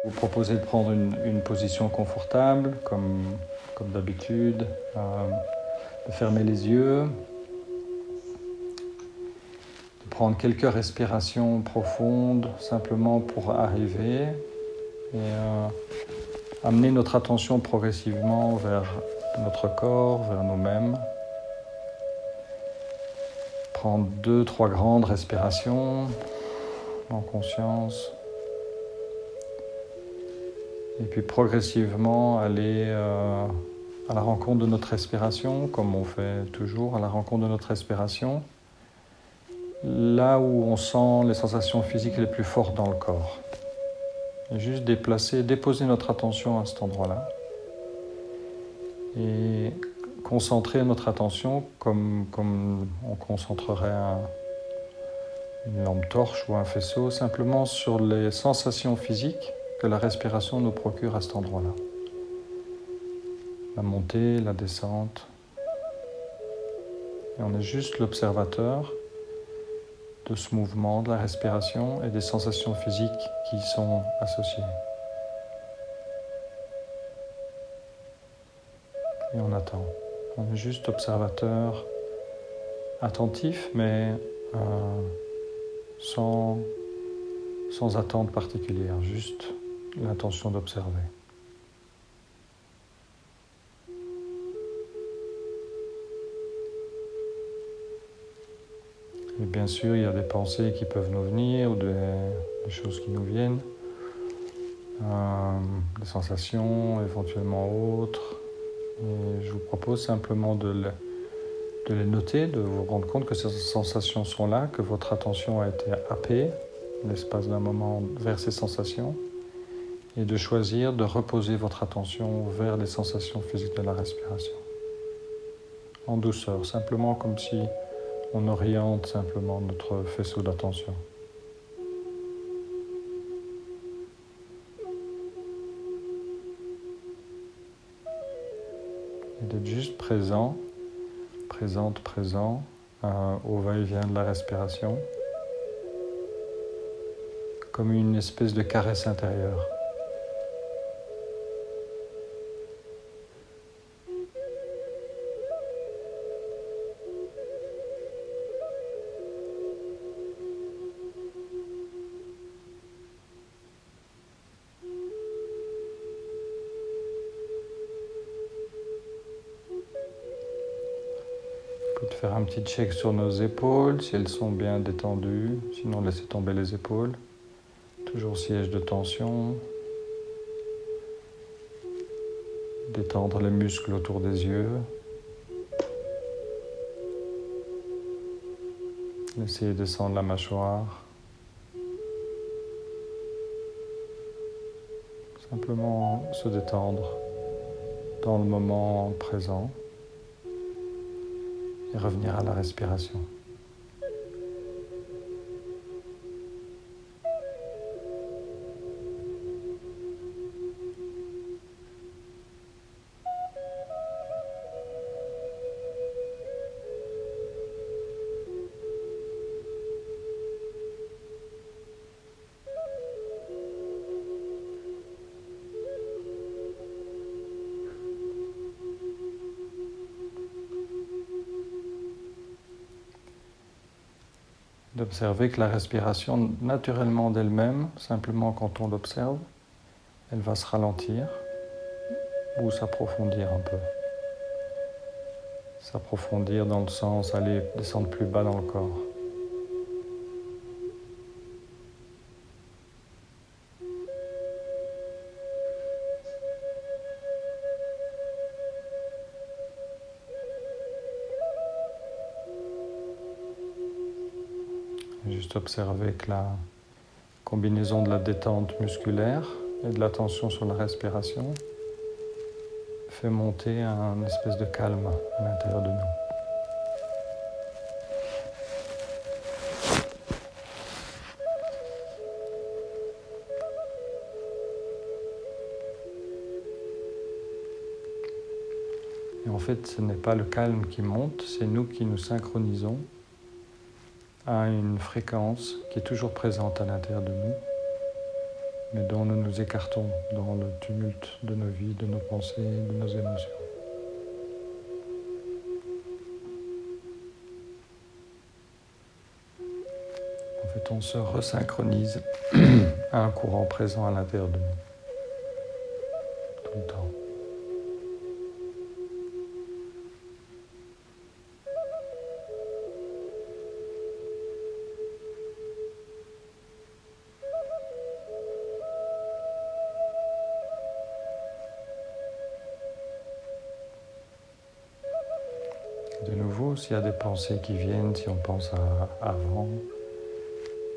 Vous proposez de prendre une position confortable, comme d'habitude, de fermer les yeux, de prendre quelques respirations profondes, simplement pour arriver et amener notre attention progressivement vers notre corps, vers nous-mêmes. Prendre 2-3 grandes respirations en conscience. Et puis progressivement aller à la rencontre de notre respiration, comme on fait toujours, à la rencontre de notre respiration, là où on sent les sensations physiques les plus fortes dans le corps. Et juste déposer notre attention à cet endroit-là. Et concentrer notre attention comme on concentrerait une lampe torche ou un faisceau, simplement sur les sensations physiques que la respiration nous procure à cet endroit-là. La montée, la descente. Et on est juste l'observateur de ce mouvement, de la respiration et des sensations physiques qui y sont associées. Et on attend. On est juste observateur, attentif, mais sans attente particulière, juste l'intention d'observer. Et bien sûr, il y a des pensées qui peuvent nous venir, ou des choses qui nous viennent, des sensations éventuellement autres. Et je vous propose simplement de les noter, de vous rendre compte que ces sensations sont là, que votre attention a été happée, l'espace d'un moment, vers ces sensations, et de choisir de reposer votre attention vers les sensations physiques de la respiration. En douceur, simplement comme si on oriente simplement notre faisceau d'attention. Et d'être juste présent au va-et-vient de la respiration, comme une espèce de caresse intérieure. On peut faire un petit check sur nos épaules, si elles sont bien détendues, sinon laissez tomber les épaules. Toujours siège de tension. Détendre les muscles autour des yeux. Laissez descendre la mâchoire. Simplement se détendre dans le moment présent et revenir à la respiration. D'observer que la respiration, naturellement d'elle-même, simplement quand on l'observe, elle va se ralentir ou s'approfondir un peu. S'approfondir dans le sens aller descendre plus bas dans le corps. Juste observer que la combinaison de la détente musculaire et de la tension sur la respiration fait monter un espèce de calme à l'intérieur de nous. Et en fait, ce n'est pas le calme qui monte, c'est nous qui nous synchronisons à une fréquence qui est toujours présente à l'intérieur de nous mais dont nous nous écartons dans le tumulte de nos vies, de nos pensées, de nos émotions. En fait, on se resynchronise à un courant présent à l'intérieur de nous, tout le temps. De nouveau, s'il y a des pensées qui viennent, si on pense à avant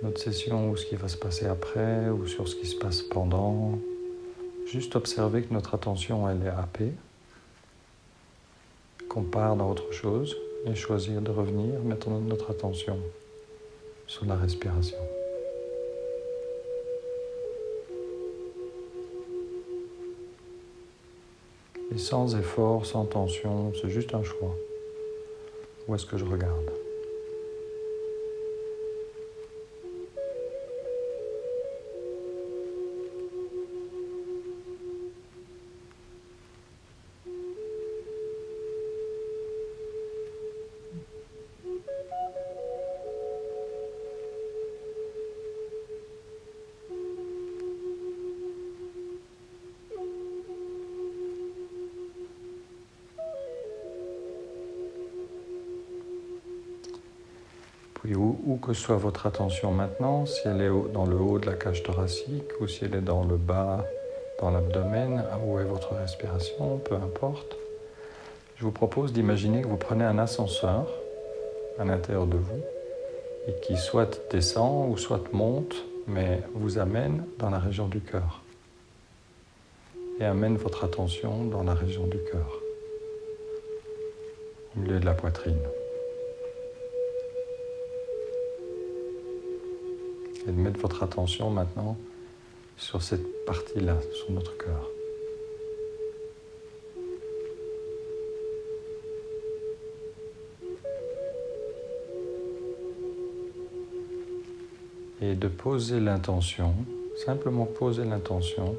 notre session ou ce qui va se passer après ou sur ce qui se passe pendant, juste observer que notre attention elle est happée, qu'on part dans autre chose et choisir de revenir, mettre notre attention sur la respiration. Et sans effort, sans tension, c'est juste un choix. Où est-ce que je regarde ? Puis où que soit votre attention maintenant, si elle est dans le haut de la cage thoracique ou si elle est dans le bas, dans l'abdomen, où est votre respiration, peu importe, je vous propose d'imaginer que vous prenez un ascenseur à l'intérieur de vous et qui soit descend ou soit monte, mais vous amène dans la région du cœur et amène votre attention dans la région du cœur, au milieu de la poitrine. Et de mettre votre attention maintenant sur cette partie-là, sur notre cœur. Et de poser l'intention, simplement poser l'intention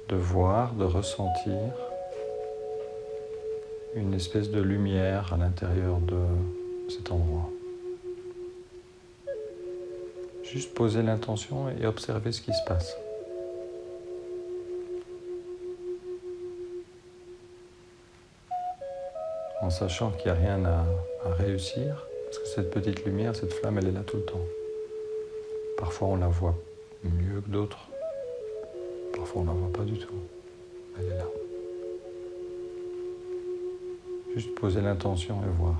de voir, de ressentir une espèce de lumière à l'intérieur de cet endroit. Juste poser l'intention et observer ce qui se passe. En sachant qu'il n'y a rien à réussir, parce que cette petite lumière, cette flamme, elle est là tout le temps. Parfois on la voit mieux que d'autres, parfois on ne la voit pas du tout. Elle est là. Juste poser l'intention et voir.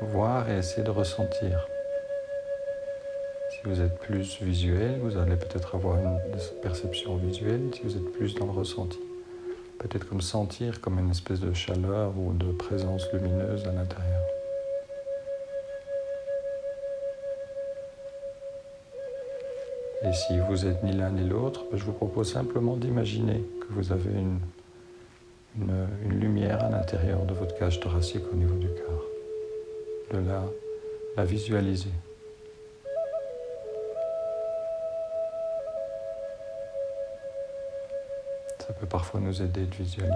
Voir et essayer de ressentir. Si vous êtes plus visuel, vous allez peut-être avoir une perception visuelle. Si vous êtes plus dans le ressenti, peut-être comme sentir comme une espèce de chaleur ou de présence lumineuse à l'intérieur. Et si vous êtes ni l'un ni l'autre, je vous propose simplement d'imaginer que vous avez une lumière à l'intérieur de votre cage thoracique au niveau du cœur. De la visualiser. Ça peut parfois nous aider de visualiser.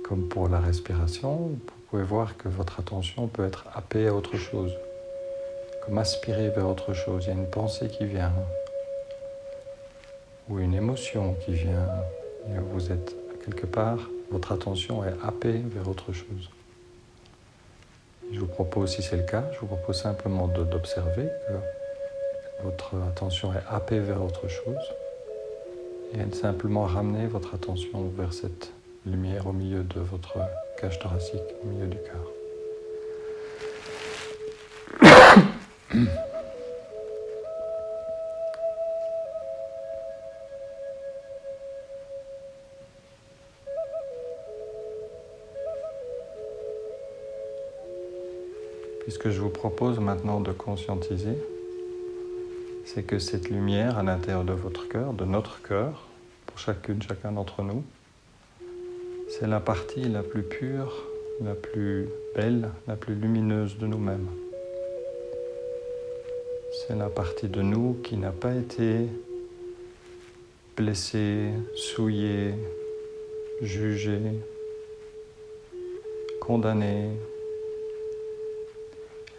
Comme pour la respiration, vous pouvez voir que votre attention peut être happée à autre chose, comme aspirée vers autre chose. Il y a une pensée qui vient, ou une émotion qui vient, et vous êtes quelque part, votre attention est happée vers autre chose. Et je vous propose, si c'est le cas, je vous propose simplement d'observer que votre attention est happée vers autre chose, et de simplement ramener votre attention vers cette lumière au milieu de votre cage thoracique, au milieu du cœur. Puisque je vous propose maintenant de conscientiser, c'est que cette lumière à l'intérieur de votre cœur, de notre cœur, pour chacun d'entre nous, c'est la partie la plus pure, la plus belle, la plus lumineuse de nous-mêmes. C'est la partie de nous qui n'a pas été blessée, souillée, jugée, condamnée.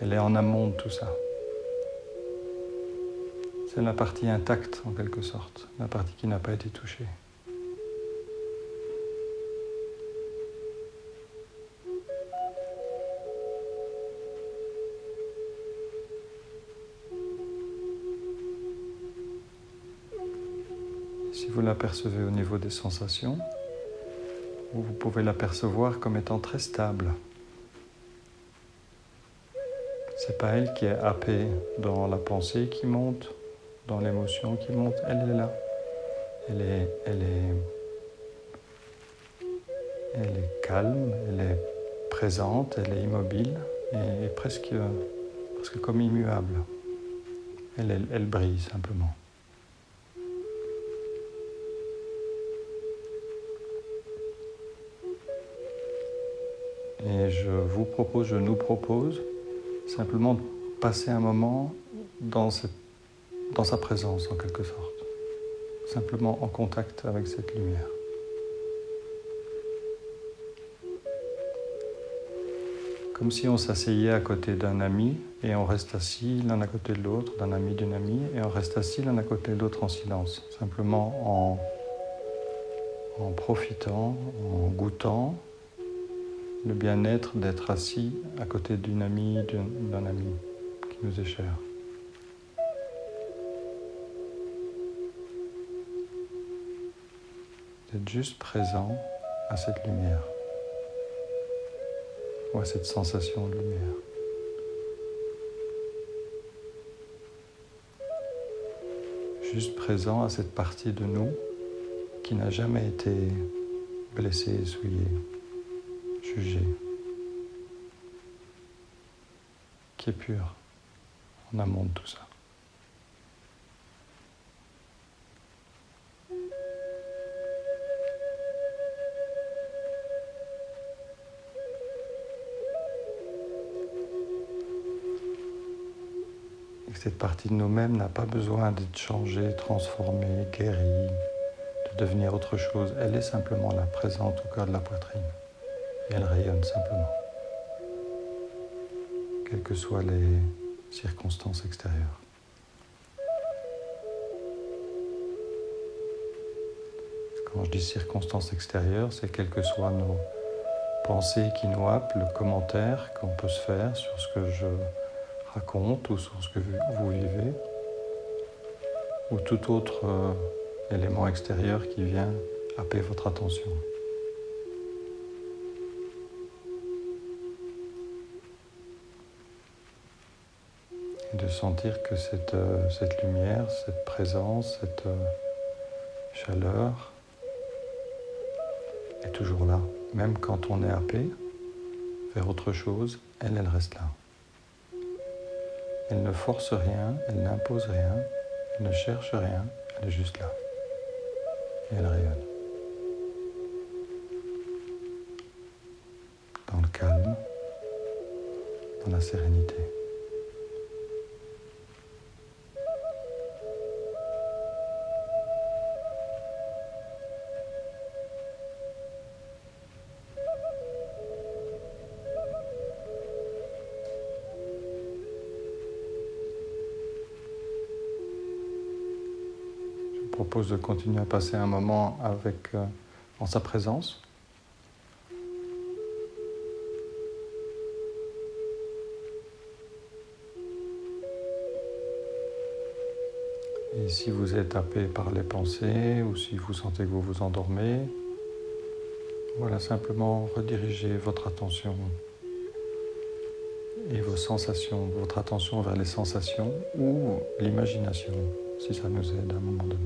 Elle est en amont de tout ça. C'est la partie intacte en quelque sorte, la partie qui n'a pas été touchée. Si vous l'apercevez au niveau des sensations, vous pouvez l'apercevoir comme étant très stable. C'est pas elle qui est happée dans la pensée qui monte, dans l'émotion qui monte, elle est là. Elle est calme, elle est présente, elle est immobile et presque comme immuable. Elle brille simplement. Et je nous propose simplement de passer un moment dans sa présence en quelque sorte, simplement en contact avec cette lumière. Comme si on s'asseyait à côté d'un ami et on reste assis l'un à côté de l'autre, d'un ami, d'une amie, et on reste assis l'un à côté de l'autre en silence, simplement en profitant, en goûtant le bien-être d'être assis à côté d'une amie, d'un ami qui nous est cher. D'être juste présent à cette lumière, ou à cette sensation de lumière. Juste présent à cette partie de nous qui n'a jamais été blessée, souillée, jugée, qui est pure en amont de tout ça. Et cette partie de nous-mêmes n'a pas besoin d'être changée, transformée, guérie, de devenir autre chose. Elle est simplement là, présente au cœur de la poitrine. Et elle rayonne simplement, quelles que soient les circonstances extérieures. Quand je dis circonstances extérieures, c'est quelles que soient nos pensées qui nous happent, le commentaire qu'on peut se faire sur ce que je raconte ou sur ce que vous vivez, ou tout autre élément extérieur qui vient happer votre attention. Et de sentir que cette lumière, cette présence, cette chaleur est toujours là. Même quand on est happé vers autre chose, elle reste là. Elle ne force rien, elle n'impose rien, elle ne cherche rien, elle est juste là. Et elle rayonne. Dans le calme, dans la sérénité. Je vous propose de continuer à passer un moment en sa présence. Et si vous êtes happé par les pensées ou si vous sentez que vous vous endormez, voilà, simplement redirigez votre attention et vos sensations, votre attention vers les sensations ou l'imagination, si ça nous aide à un moment donné.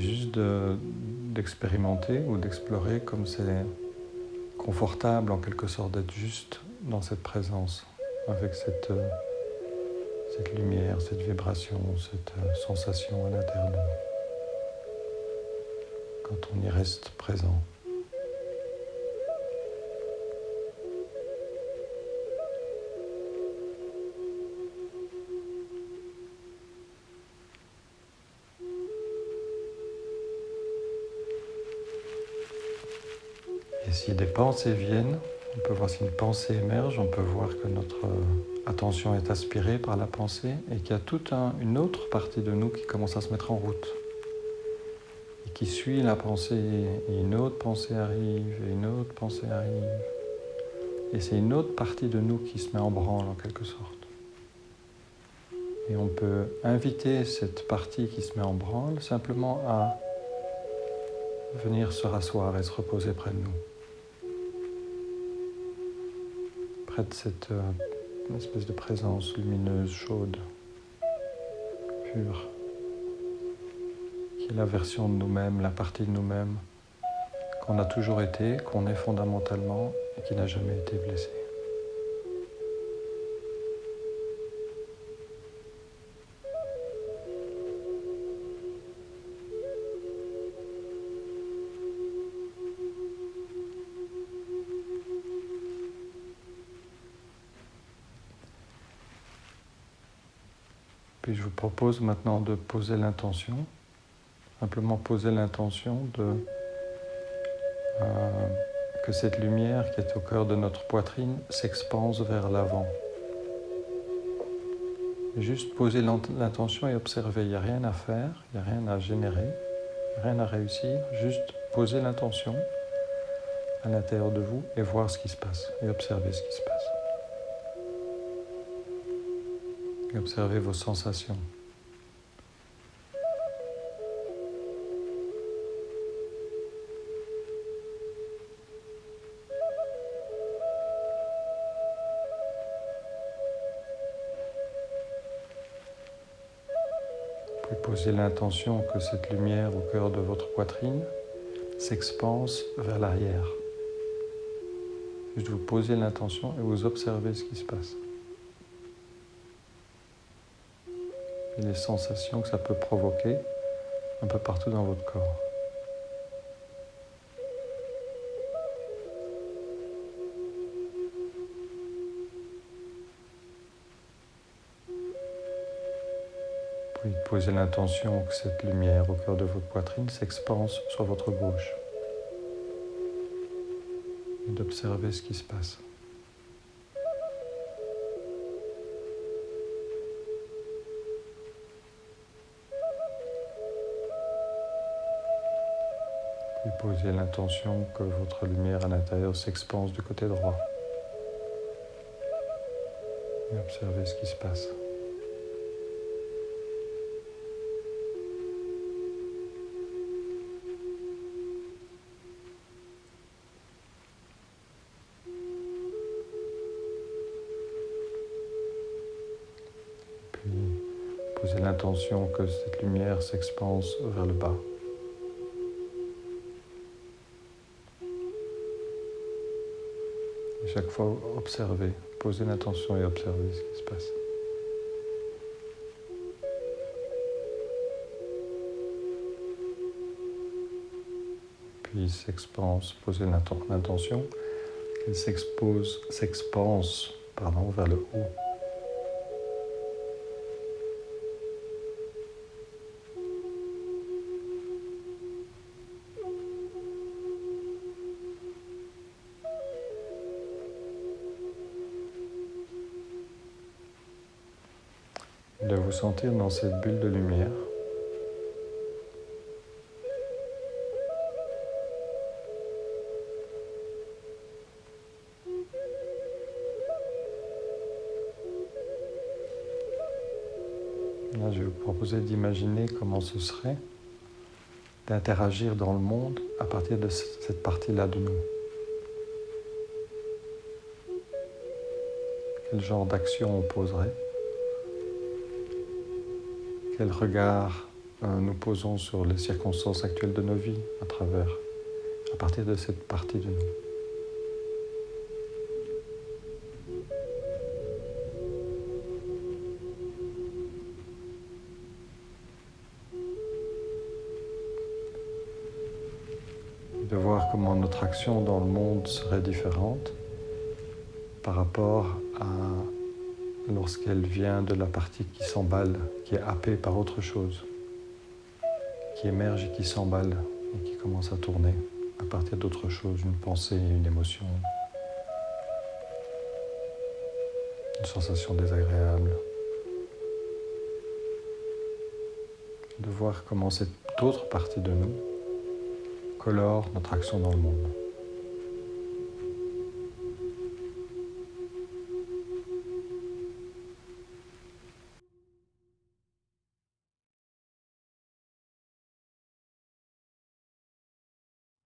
juste d'expérimenter ou d'explorer comme c'est confortable en quelque sorte d'être juste dans cette présence, avec cette lumière, cette vibration, cette sensation à l'intérieur de nous, quand on y reste présent. Et si des pensées viennent, on peut voir si une pensée émerge, on peut voir que notre attention est aspirée par la pensée et qu'il y a toute une autre partie de nous qui commence à se mettre en route et qui suit la pensée, et une autre pensée arrive, et une autre pensée arrive. Et c'est une autre partie de nous qui se met en branle en quelque sorte. Et on peut inviter cette partie qui se met en branle simplement à venir se rasseoir et se reposer près de nous. Près de cette espèce de présence lumineuse, chaude, pure, qui est la version de nous-mêmes, la partie de nous-mêmes qu'on a toujours été, qu'on est fondamentalement et qui n'a jamais été blessée. Puis je vous propose maintenant de poser l'intention, simplement poser l'intention que cette lumière qui est au cœur de notre poitrine s'expanse vers l'avant. Juste poser l'intention et observer, il n'y a rien à faire, il n'y a rien à générer, rien à réussir, juste poser l'intention à l'intérieur de vous et voir ce qui se passe, et observer ce qui se passe. Et observez vos sensations. Puis posez l'intention que cette lumière au cœur de votre poitrine s'expanse vers l'arrière. Juste vous posez l'intention et vous observez ce qui se passe. Et les sensations que ça peut provoquer un peu partout dans votre corps. Puis posez l'intention que cette lumière au cœur de votre poitrine s'expanse sur votre gauche. Et d'observer ce qui se passe. Puis posez l'intention que votre lumière à l'intérieur s'expanse du côté droit. Et observez ce qui se passe. Puis posez l'intention que cette lumière s'expanse vers le bas. Et chaque fois, observez, posez l'intention et observez ce qui se passe. Puis s'expanse, posez l'intention qu'elle s'expanse vers le haut. De vous sentir dans cette bulle de lumière. Là, je vais vous proposer d'imaginer comment ce serait d'interagir dans le monde à partir de cette partie-là de nous. Quel genre d'action on poserait? Quel regard nous posons sur les circonstances actuelles de nos vies à partir de cette partie de nous. De voir comment notre action dans le monde serait différente par rapport à lorsqu'elle vient de la partie qui s'emballe, qui est happée par autre chose, qui émerge et qui s'emballe et qui commence à tourner à partir d'autre chose, une pensée, une émotion, une sensation désagréable. De voir comment cette autre partie de nous colore notre action dans le monde.